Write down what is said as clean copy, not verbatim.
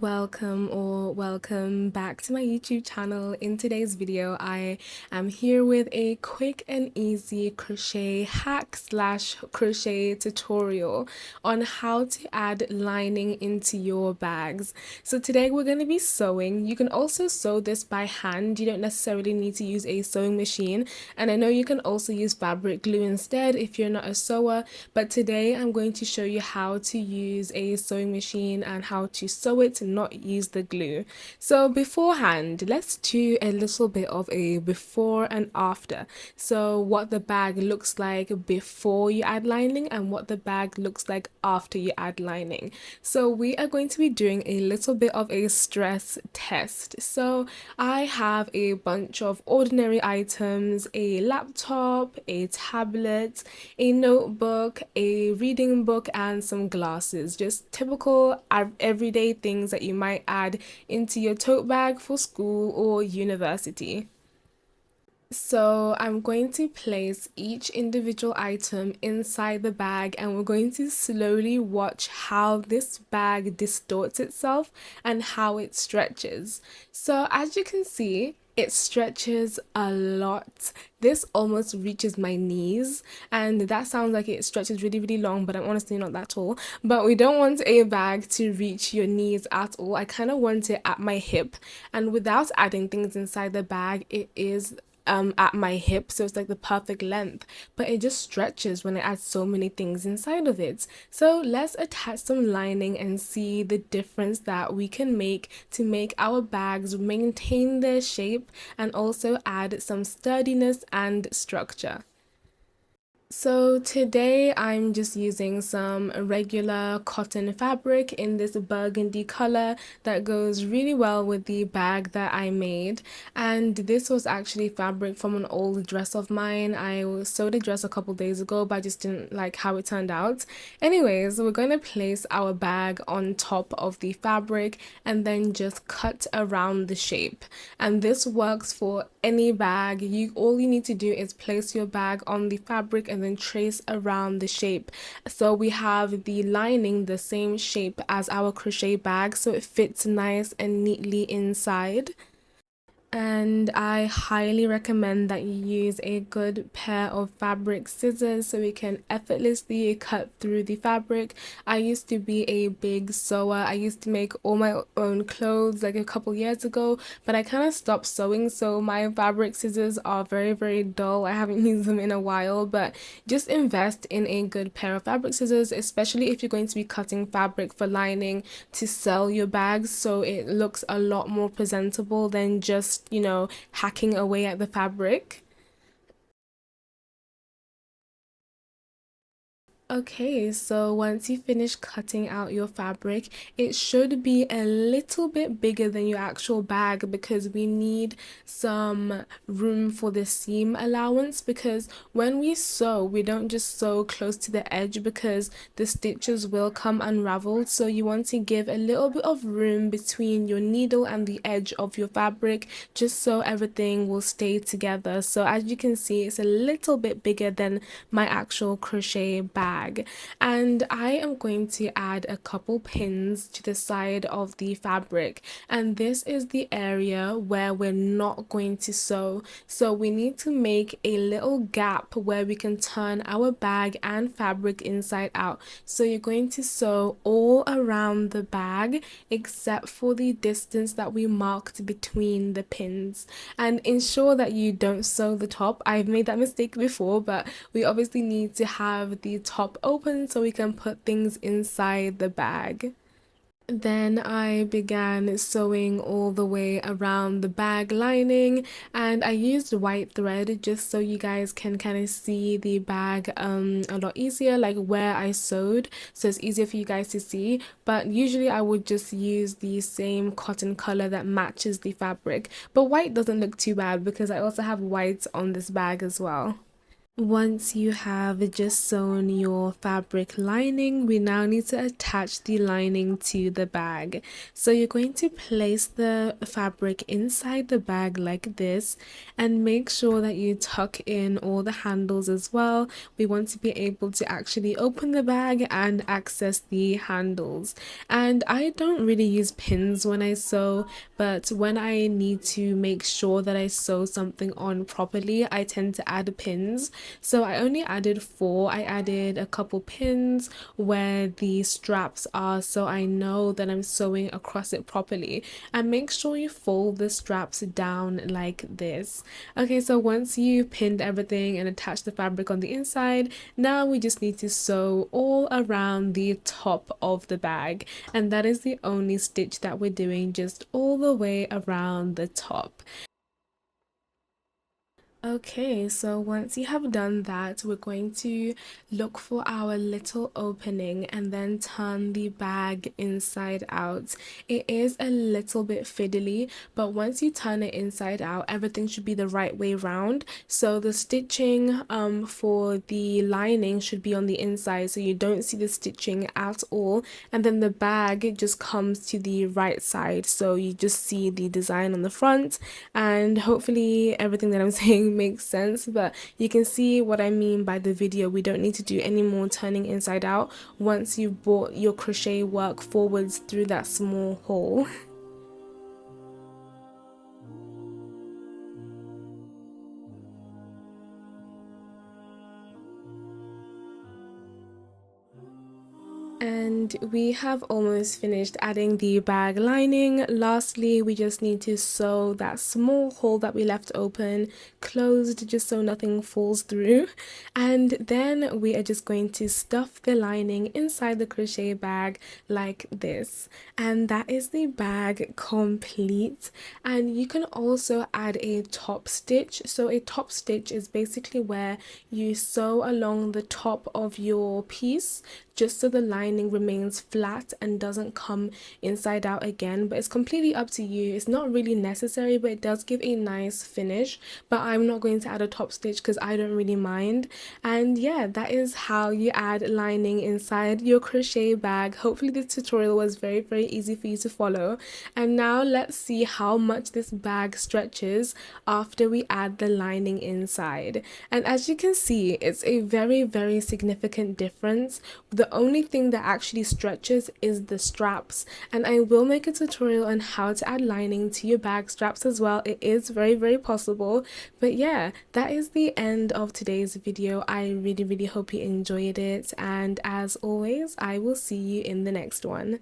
Welcome back to my YouTube channel. In today's video, I am here with a quick and easy crochet hack slash crochet tutorial on how to add lining into your bags. So today we're going to be sewing. You can also sew this by hand. You don't necessarily need to use a sewing machine. And I know you can also use fabric glue instead if you're not a sewer, but today I'm going to show you how to use a sewing machine and how to sew it, not use the glue. So beforehand, let's do a little bit of a before and after. So what the bag looks like before you add lining and what the bag looks like after you add lining. So we are going to be doing a little bit of a stress test. So I have a bunch of ordinary items, a laptop, a tablet, a notebook, a reading book, and some glasses. Just typical everyday things that you might add into your tote bag for school or university. So I'm going to place each individual item inside the bag and we're going to slowly watch how this bag distorts itself and how it stretches. So as you can see, it stretches a lot. This almost reaches my knees, and that sounds like it stretches really long, but I'm honestly not that tall. But we don't want a bag to reach your knees at all. I kind of want it at my hip, and without adding things inside the bag, it is at my hip, so it's like the perfect length, but it just stretches when I add so many things inside of it. So let's attach some lining and see the difference that we can make to make our bags maintain their shape and also add some sturdiness and structure. So today I'm just using some regular cotton fabric in this burgundy color that goes really well with the bag that I made, and this was actually fabric from an old dress of mine. I sewed a dress a couple days ago, but I just didn't like how it turned out. Anyways, we're going to place our bag on top of the fabric and then just cut around the shape, and this works for any bag. All you need to do is place your bag on the fabric and then trace around the shape. So we have the lining the same shape as our crochet bag, so it fits nice and neatly inside. And I highly recommend that you use a good pair of fabric scissors so we can effortlessly cut through the fabric. I used to be a big sewer. I used to make all my own clothes like a couple years ago, but I kind of stopped sewing, so my fabric scissors are very dull. I haven't used them in a while, but just invest in a good pair of fabric scissors, especially if you're going to be cutting fabric for lining to sell your bags, so it looks a lot more presentable than just, hacking away at the fabric. Okay, so once you finish cutting out your fabric, it should be a little bit bigger than your actual bag because we need some room for the seam allowance, because when we sew, we don't just sew close to the edge because the stitches will come unraveled. So you want to give a little bit of room between your needle and the edge of your fabric just so everything will stay together. So as you can see, it's a little bit bigger than my actual crochet bag. And I am going to add a couple pins to the side of the fabric, and this is the area where we're not going to sew. So we need to make a little gap where we can turn our bag and fabric inside out. So you're going to sew all around the bag except for the distance that we marked between the pins, and ensure that you don't sew the top. I've made that mistake before, but we obviously need to have the top open so we can put things inside the bag. Then I began sewing all the way around the bag lining, and I used white thread just so you guys can kind of see the bag a lot easier, like where I sewed, so it's easier for you guys to see. But usually I would just use the same cotton color that matches the fabric, but white doesn't look too bad because I also have white on this bag as well. Once you have just sewn your fabric lining, we now need to attach the lining to the bag. So you're going to place the fabric inside the bag like this and make sure that you tuck in all the handles as well. We want to be able to actually open the bag and access the handles. And I don't really use pins when I sew, but when I need to make sure that I sew something on properly, I tend to add pins. So I only added 4. I added a couple pins where the straps are, so I know that I'm sewing across it properly. And make sure you fold the straps down like this. Okay, so once you pinned everything and attached the fabric on the inside, now we just need to sew all around the top of the bag. And that is the only stitch that we're doing, just all the way around the top. Okay, so once you have done that, we're going to look for our little opening and then turn the bag inside out. It is a little bit fiddly, but once you turn it inside out, everything should be the right way round. So the stitching for the lining should be on the inside, so you don't see the stitching at all. And then the bag just comes to the right side, so you just see the design on the front. And hopefully everything that I'm saying makes sense, but you can see what I mean by the video. We don't need to do any more turning inside out once you've brought your crochet work forwards through that small hole. And we have almost finished adding the bag lining. Lastly, we just need to sew that small hole that we left open closed just so nothing falls through. And then we are just going to stuff the lining inside the crochet bag like this. And that is the bag complete. And you can also add a top stitch. So a top stitch is basically where you sew along the top of your piece just so the lining remains flat and doesn't come inside out again, but it's completely up to you. It's not really necessary, but it does give a nice finish. But I'm not going to add a top stitch because I don't really mind. And yeah, that is how you add lining inside your crochet bag. Hopefully this tutorial was very easy for you to follow. And now let's see how much this bag stretches after we add the lining inside. And as you can see, it's a very significant difference. The only thing that actually stretches is the straps, and I will make a tutorial on how to add lining to your bag straps as well. It is very possible. But yeah, that is the end of today's video. I really hope you enjoyed it, and as always, I will see you in the next one.